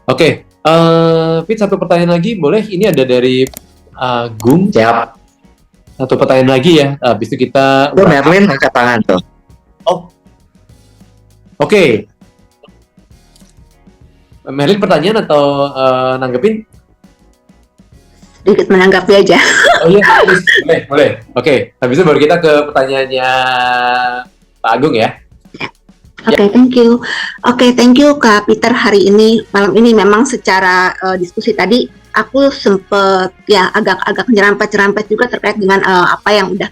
Oke, Fit, satu pertanyaan lagi boleh? Ini ada dari Gung. Siap. Satu pertanyaan lagi ya. Habis itu kita. Tuh Merlin angkat tangan tuh. Oh, oke. Merlin pertanyaan atau nanggepin? Sedikit menanggapi aja. Oh iya, boleh. Oke, habis itu baru kita ke pertanyaannya Pak Agung ya. Oke, thank you Kak Peter. Hari ini, malam ini memang secara diskusi tadi aku sempet ya agak nyerempet juga terkait dengan apa yang udah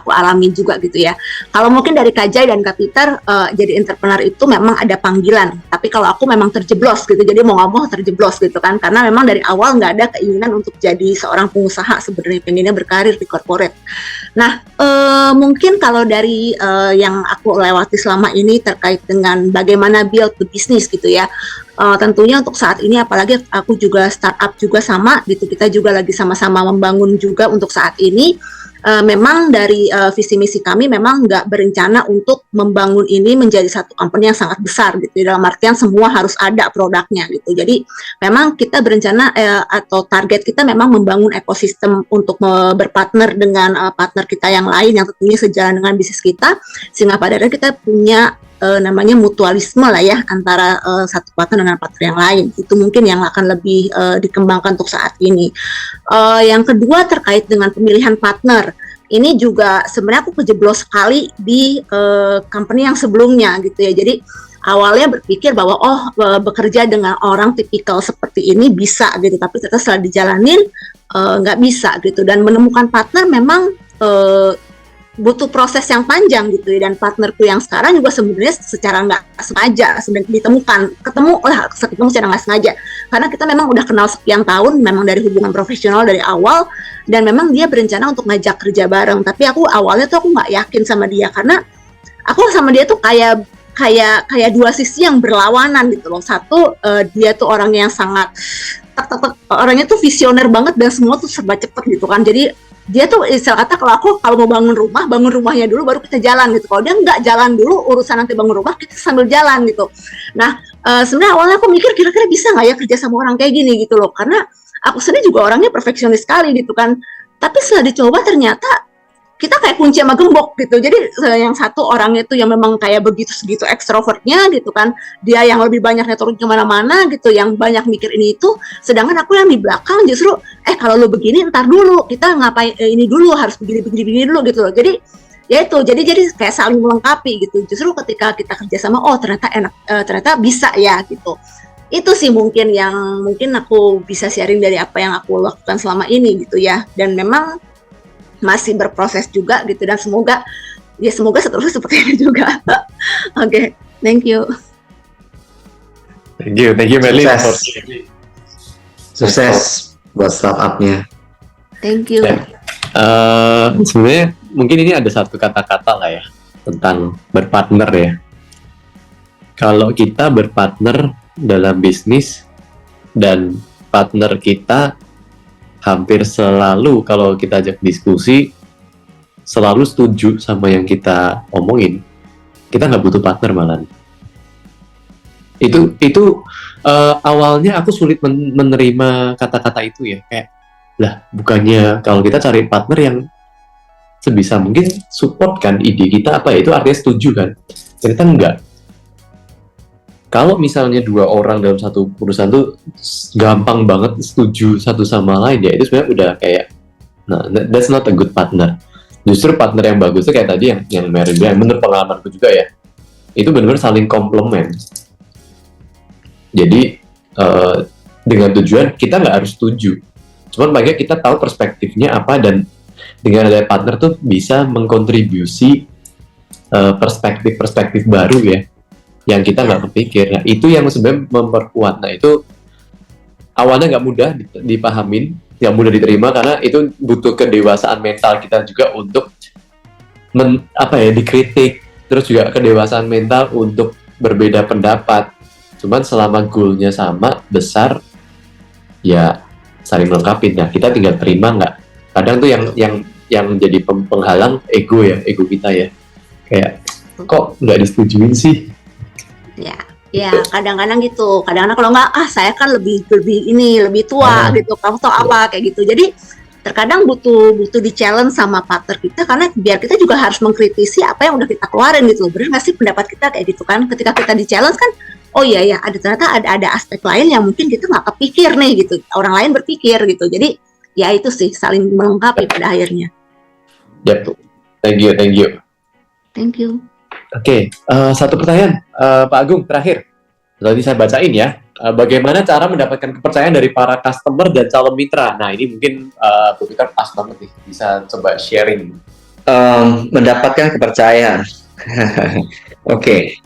aku alami juga gitu ya. Kalau mungkin dari Kak Jai dan Kak Peter jadi entrepreneur itu memang ada panggilan, tapi kalau aku memang terjeblos gitu, jadi mau nggak mau terjeblos gitu kan, karena memang dari awal nggak ada keinginan untuk jadi seorang pengusaha, sebenarnya pengennya berkarir di corporate. Nah, mungkin kalau dari yang aku lewati selama ini terkait dengan bagaimana build the business gitu ya, tentunya untuk saat ini apalagi aku juga startup juga sama gitu, kita juga lagi sama-sama membangun juga untuk saat ini. Memang dari visi misi kami memang nggak berencana untuk membangun ini menjadi satu company yang sangat besar gitu, dalam artian semua harus ada produknya gitu. Jadi memang kita berencana atau target kita memang membangun ekosistem untuk berpartner dengan partner kita yang lain yang tentunya sejalan dengan bisnis kita, sehingga pada akhirnya kita punya namanya mutualisme lah ya antara satu partner dengan partner yang lain. Itu mungkin yang akan lebih dikembangkan untuk saat ini. Yang kedua terkait dengan pemilihan partner, ini juga sebenarnya aku kejeblos sekali di company yang sebelumnya gitu ya. Jadi awalnya berpikir bahwa bekerja dengan orang tipikal seperti ini bisa gitu, tapi ternyata setelah dijalanin nggak bisa gitu, dan menemukan partner memang butuh proses yang panjang gitu ya. Dan partnerku yang sekarang juga sebenarnya secara nggak sengaja sebenarnya ketemu secara nggak sengaja, karena kita memang udah kenal sekian tahun, memang dari hubungan profesional dari awal, dan memang dia berencana untuk ngajak kerja bareng, tapi aku awalnya tuh aku nggak yakin sama dia, karena aku sama dia tuh kayak dua sisi yang berlawanan gitu loh. Satu, dia tuh orang yang sangat orangnya tuh visioner banget dan semua tuh serba cepet gitu kan. Jadi dia tuh istilah kata kalau mau bangun rumahnya dulu baru kita jalan gitu. Kalau dia nggak jalan dulu, urusan nanti bangun rumah kita sambil jalan gitu. Nah, sebenarnya awalnya aku mikir kira-kira bisa nggak ya kerja sama orang kayak gini gitu loh, karena aku sendiri juga orangnya perfeksionis sekali gitu kan. Tapi setelah dicoba ternyata kita kayak kunci sama gembok gitu. Jadi yang satu orangnya tuh yang memang kayak begitu extrovertnya gitu kan, dia yang lebih banyak networking kemana-mana gitu, yang banyak mikir ini itu, sedangkan aku yang di belakang justru kalau lu begini ntar dulu, kita ngapain ini dulu, harus begini dulu gitu loh. Jadi ya itu, jadi kayak saling melengkapi gitu. Justru ketika kita kerjasama, ternyata enak, ternyata bisa ya gitu. Itu sih mungkin yang aku bisa sharing dari apa yang aku lakukan selama ini gitu ya. Dan memang masih berproses juga gitu, dan semoga seterusnya seperti ini juga. Oke, thank you. Thank you Merlin. Sukses buat startupnya. Thank you. Sebenarnya mungkin ini ada satu kata-kata lah ya tentang berpartner ya. Kalau kita berpartner dalam bisnis dan partner kita hampir selalu kalau kita ajak diskusi selalu setuju sama yang kita omongin, kita nggak butuh partner malah. Itu awalnya aku sulit menerima kata-kata itu ya, kayak lah bukannya kalau kita cari partner yang sebisa mungkin support kan ide kita, apa ya, itu artinya setuju kan? Ternyata enggak. Kalau misalnya dua orang dalam satu perusahaan tuh gampang banget setuju satu sama lain, ya itu sebenarnya udah kayak, nah that's not a good partner. Justru partner yang bagus tuh kayak tadi yang Mary bilang, menurut pengalamanku juga ya, itu benar-benar saling komplement. Jadi dengan tujuan kita nggak harus setuju, cuman paling kita tahu perspektifnya apa, dan dengan ada partner tuh bisa mengkontribusi perspektif baru ya, yang kita nggak kepikir. Nah itu yang sebenarnya memperkuat. Nah itu awalnya nggak mudah dipahamin, nggak mudah diterima, karena itu butuh kedewasaan mental kita juga untuk dikritik, terus juga kedewasaan mental untuk berbeda pendapat. Cuman selama goalnya sama besar, ya saling melengkapi. Nah kita tinggal terima nggak. Kadang tuh yang jadi penghalang ego kita ya, kayak kok nggak disetujuin sih. Ya. Ya, kadang-kadang gitu. Kadang-kadang kalau nggak, saya kan lebih tua Ah, gitu. Kamu tau apa kayak gitu. Jadi terkadang butuh butuh di challenge sama partner kita karena biar kita juga harus mengkritisi apa yang udah kita keluarin gitu loh. Benar nggak sih pendapat kita kayak gitu kan? Ketika kita di challenge kan, oh iya ya, ternyata ada aspek lain yang mungkin kita nggak kepikir nih gitu. Orang lain berpikir gitu. Jadi ya itu sih saling melengkapi pada akhirnya. yep. Thank you, thank you. Thank you. Oke, satu pertanyaan, Pak Agung, terakhir. Tadi saya bacain ya. Bagaimana cara mendapatkan kepercayaan dari para customer dan calon mitra? Nah, ini mungkin Bu Peter pas banget nih, bisa coba sharing. Mendapatkan kepercayaan. Oke.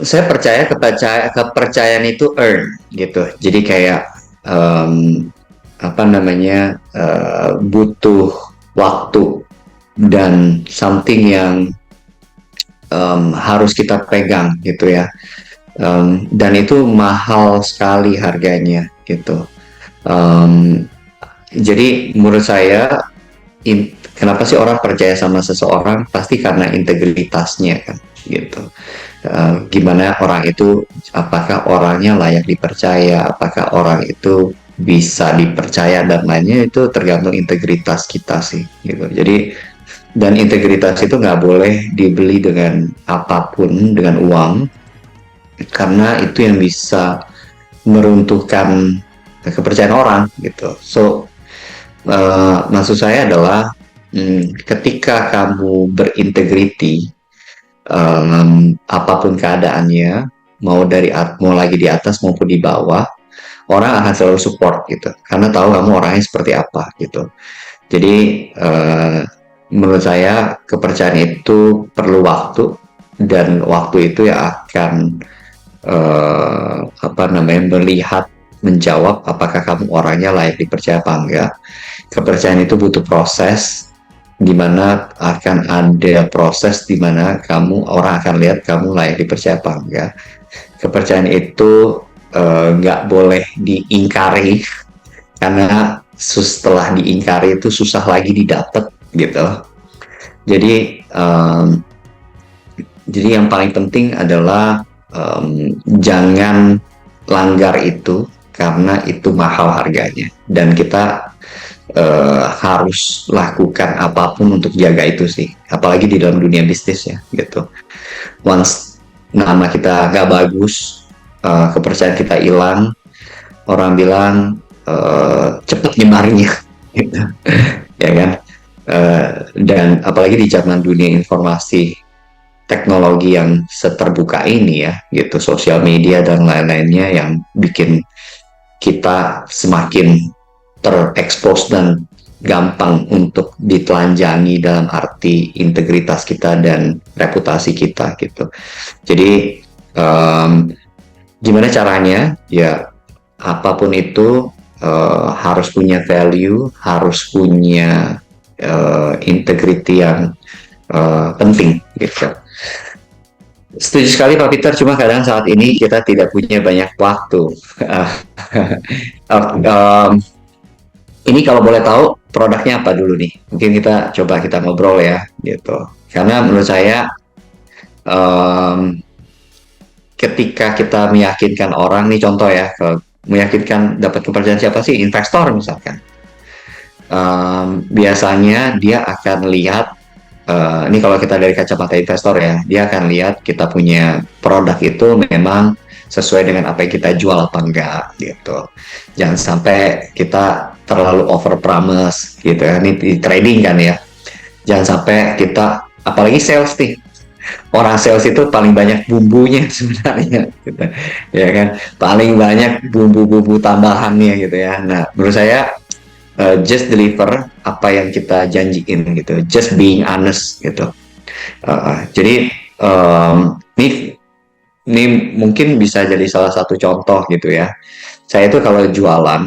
Saya percaya kepercayaan itu earn gitu. Jadi kayak apa namanya butuh waktu dan something yang harus kita pegang gitu ya. Dan itu mahal sekali harganya gitu. Jadi menurut saya kenapa sih orang percaya sama seseorang pasti karena integritasnya kan gitu. Gimana orang itu, apakah orangnya layak dipercaya, apakah orang itu bisa dipercaya dan lainnya, itu tergantung integritas kita sih gitu. Jadi dan integritas itu nggak boleh dibeli dengan apapun, dengan uang, karena itu yang bisa meruntuhkan kepercayaan orang gitu. So maksud saya adalah ketika kamu berintegriti, apapun keadaannya, mau lagi di atas maupun di bawah, orang akan selalu support gitu, karena tahu kamu orangnya seperti apa gitu. Jadi menurut saya kepercayaan itu perlu waktu, dan waktu itu ya akan apa namanya melihat, menjawab apakah kamu orangnya layak dipercaya apa enggak. Kepercayaan itu butuh proses, di mana akan ada proses di mana orang akan lihat kamu layak dipercaya apa enggak. Kepercayaan itu nggak boleh diingkari, karena setelah diingkari itu susah lagi didapat gitu. Jadi yang paling penting adalah jangan langgar itu, karena itu mahal harganya, dan kita harus lakukan apapun untuk jaga itu sih, apalagi di dalam dunia bisnis ya gitu. Once nama kita nggak bagus, kepercayaan kita hilang, orang bilang cepet nyebarnya gitu. Ya kan. Dan apalagi di zaman dunia informasi teknologi yang seterbuka ini ya gitu, sosial media dan lain-lainnya yang bikin kita semakin terekspos dan gampang untuk ditelanjangi dalam arti integritas kita dan reputasi kita gitu. Jadi gimana caranya ya, apapun itu harus punya value, harus punya integrity yang penting gitu. Setuju sekali Pak Peter, cuma kadang saat ini kita tidak punya banyak waktu. Ini kalau boleh tahu produknya apa dulu nih? Mungkin kita ngobrol ya gitu. Karena menurut saya ketika kita meyakinkan orang nih, contoh ya, meyakinkan dapat kepercayaan siapa sih? Investor misalkan. Biasanya dia akan lihat, ini kalau kita dari kacamata investor ya, dia akan lihat kita punya produk itu memang sesuai dengan apa yang kita jual apa enggak gitu. Jangan sampai kita terlalu over promise gitu ya, ini di trading kan ya. Jangan sampai kita, apalagi sales nih, orang sales itu paling banyak bumbunya sebenarnya gitu ya kan, paling banyak bumbu-bumbu tambahannya gitu ya. Nah menurut saya just deliver apa yang kita janjiin gitu, just being honest gitu. Jadi ini mungkin bisa jadi salah satu contoh gitu ya. Saya itu kalau jualan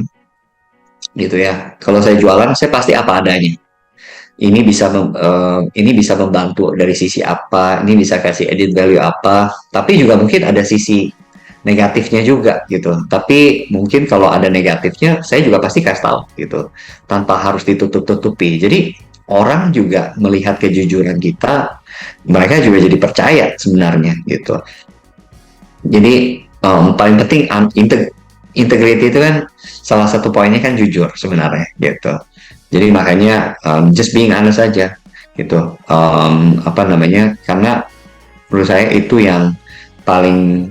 gitu ya, kalau saya jualan saya pasti apa adanya. Ini bisa membantu dari sisi apa, ini bisa kasih added value apa, tapi juga mungkin ada sisi negatifnya juga gitu. Tapi mungkin kalau ada negatifnya, saya juga pasti kasih tahu gitu, tanpa harus ditutup-tutupi. Jadi orang juga melihat kejujuran kita, mereka juga jadi percaya sebenarnya gitu. Jadi paling penting integrity itu kan salah satu poinnya kan jujur sebenarnya gitu. Jadi makanya just being honest aja gitu. Apa namanya? Karena menurut saya itu yang paling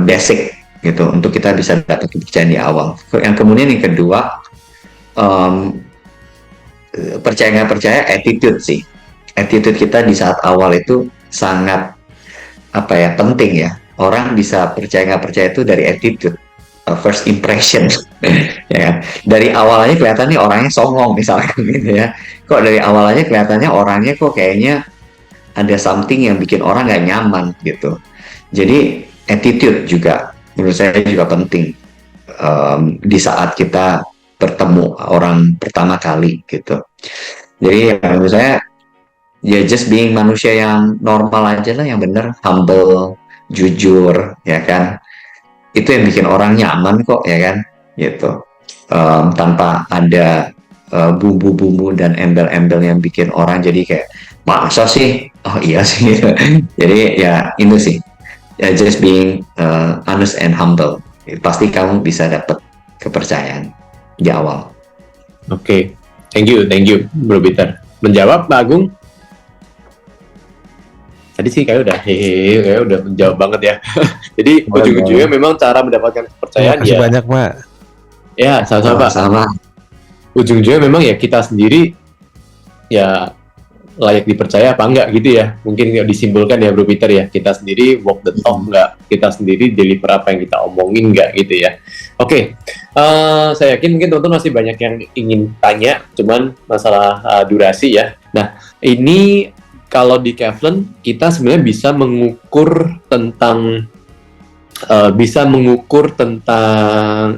basic gitu untuk kita bisa dapat kepercayaan di awal. Yang kemudian yang kedua, percaya nggak percaya, attitude sih. Attitude kita di saat awal itu sangat penting ya. Orang bisa percaya nggak percaya itu dari attitude, first impression. Ya kan? Dari awalnya kelihatannya orangnya songong misalkan gitu ya. Kok dari awalnya kelihatannya orangnya kok kayaknya ada something yang bikin orang nggak nyaman gitu. Jadi attitude juga menurut saya juga penting di saat kita bertemu orang pertama kali gitu. Jadi menurut saya ya just being manusia yang normal aja lah, yang bener, humble, jujur, ya kan. Itu yang bikin orang nyaman kok, ya kan, gitu. Tanpa ada bumbu-bumbu dan embel-embel yang bikin orang jadi kayak masa sih, oh iya sih. Jadi ya itu sih, ya just being honest and humble. Pasti kamu bisa dapat kepercayaan di awal. Oke. Thank you Bro Peter. Menjawab Pak Agung? Tadi sih kayak udah menjawab banget ya. Jadi ujung-ujungnya memang cara mendapatkan kepercayaan Terima kasih banyak Pak. Ya, sama-sama Pak. Sama. Ujung-ujungnya memang ya kita sendiri ya layak dipercaya apa enggak gitu ya. Mungkin disimpulkan ya Bro Peter ya, kita sendiri walk the talk enggak, kita sendiri deliver apa yang kita omongin enggak gitu ya. Oke. Saya yakin mungkin teman-teman masih banyak yang ingin tanya, cuman masalah durasi ya. Nah, ini kalau di Kevlin kita sebenarnya bisa mengukur tentang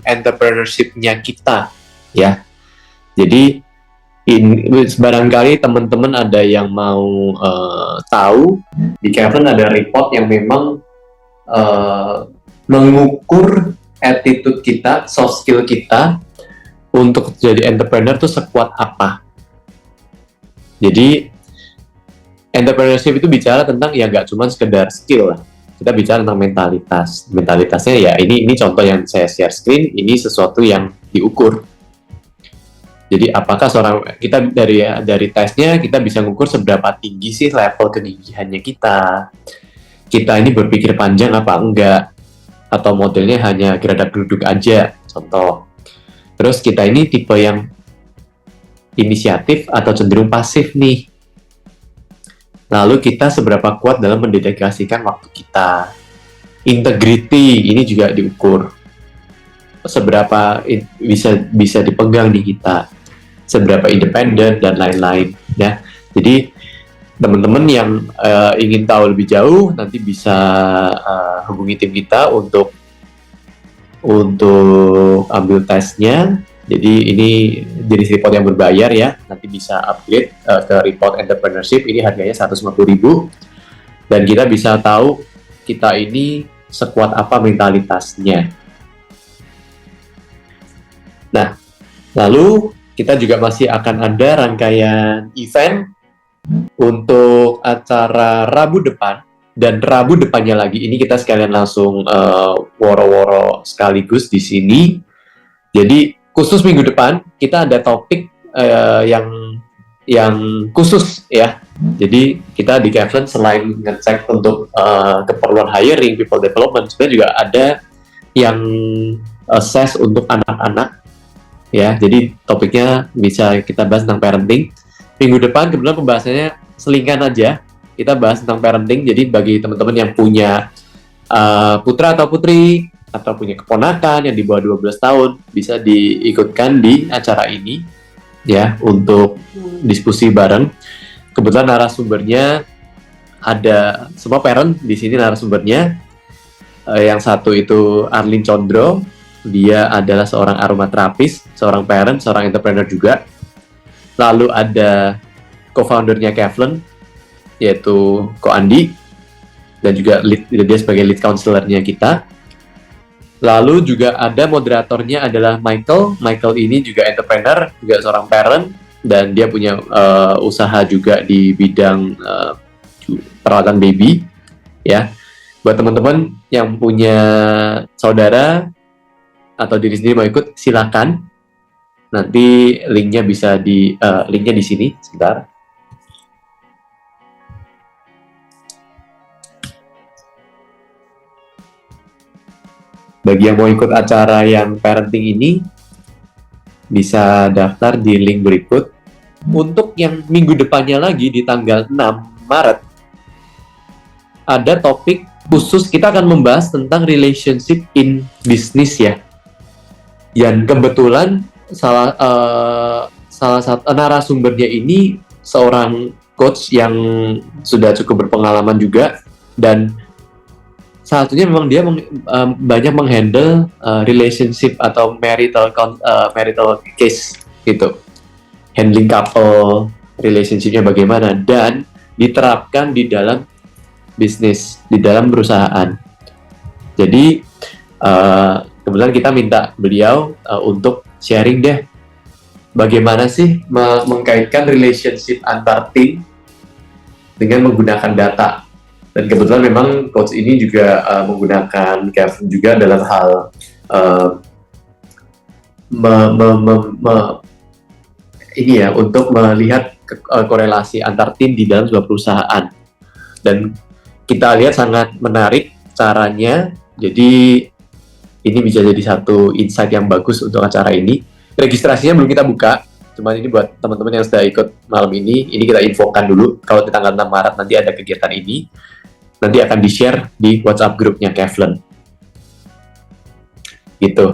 entrepreneurship-nya kita ya. Jadi barangkali teman-teman ada yang mau tahu, di Kevlin ada report yang memang mengukur attitude kita, soft skill kita untuk jadi entrepreneur tuh sekuat apa. Jadi entrepreneurship itu bicara tentang ya nggak cuma sekedar skill lah. Kita bicara tentang mentalitas. Mentalitasnya ya ini contoh yang saya share screen, ini sesuatu yang diukur. Jadi apakah kita dari tesnya kita bisa mengukur seberapa tinggi sih level kegigihannya kita. Kita ini berpikir panjang apa enggak, atau modelnya hanya geradak-geruduk aja, contoh. Terus kita ini tipe yang inisiatif atau cenderung pasif nih. Lalu kita seberapa kuat dalam mendedikasikan waktu kita. Integrity ini juga diukur. Seberapa bisa dipegang di kita. Seberapa independen dan lain-lain ya. Jadi teman-teman yang ingin tahu lebih jauh nanti bisa hubungi tim kita untuk ambil tesnya. Jadi ini jenis report yang berbayar ya, nanti bisa upgrade ke report entrepreneurship, ini harganya 150.000 dan kita bisa tahu kita ini sekuat apa mentalitasnya. Nah, lalu kita juga masih akan ada rangkaian event untuk acara Rabu depan, dan Rabu depannya lagi ini kita sekalian langsung woro-woro sekaligus di sini. Jadi khusus minggu depan kita ada topik yang khusus ya. Jadi kita di Kevlin selain ngecek untuk keperluan hiring, people development, sebenarnya juga ada yang assess untuk anak-anak ya. Jadi topiknya bisa kita bahas tentang parenting. Minggu depan kebetulan pembahasannya selingan aja. Kita bahas tentang parenting. Jadi bagi teman-teman yang punya putra atau putri atau punya keponakan yang di bawah 12 tahun bisa diikutkan di acara ini ya untuk diskusi bareng. Kebetulan narasumbernya ada semua parent di sini narasumbernya. Yang satu itu Arlin Condro, dia adalah seorang aromaterapis, seorang parent, seorang entrepreneur juga. Lalu ada co-foundernya Kevlin yaitu Ko Andi dan juga dia sebagai lead counselor-nya kita. Lalu juga ada moderatornya adalah Michael. Michael ini juga entrepreneur, juga seorang parent, dan dia punya usaha juga di bidang perawatan baby, ya. Buat teman-teman yang punya saudara atau diri sendiri mau ikut, silakan. Nanti linknya bisa linknya di sini. Sebentar. Bagi yang mau ikut acara yang parenting ini, bisa daftar di link berikut. Untuk yang minggu depannya lagi di tanggal 6 Maret, ada topik khusus, kita akan membahas tentang relationship in business ya. Yang kebetulan salah satu narasumbernya ini seorang coach yang sudah cukup berpengalaman juga, dan salah satunya memang dia banyak menghandle relationship atau marital case gitu, handling couple relationshipnya bagaimana dan diterapkan di dalam bisnis, di dalam perusahaan. Jadi kebetulan kita minta beliau untuk sharing deh bagaimana sih mengkaitkan relationship antar tim dengan menggunakan data. Dan kebetulan memang coach ini juga menggunakan Kevin juga dalam hal ini ya, untuk melihat korelasi antar tim di dalam sebuah perusahaan. Dan kita lihat sangat menarik caranya. Jadi ini bisa jadi satu insight yang bagus untuk acara ini. Registrasinya belum kita buka, cuman ini buat teman-teman yang sudah ikut malam ini kita infokan dulu. Kalau di tanggal 6 Maret nanti ada kegiatan ini, nanti akan di-share di WhatsApp grupnya Kevlin. Gitu.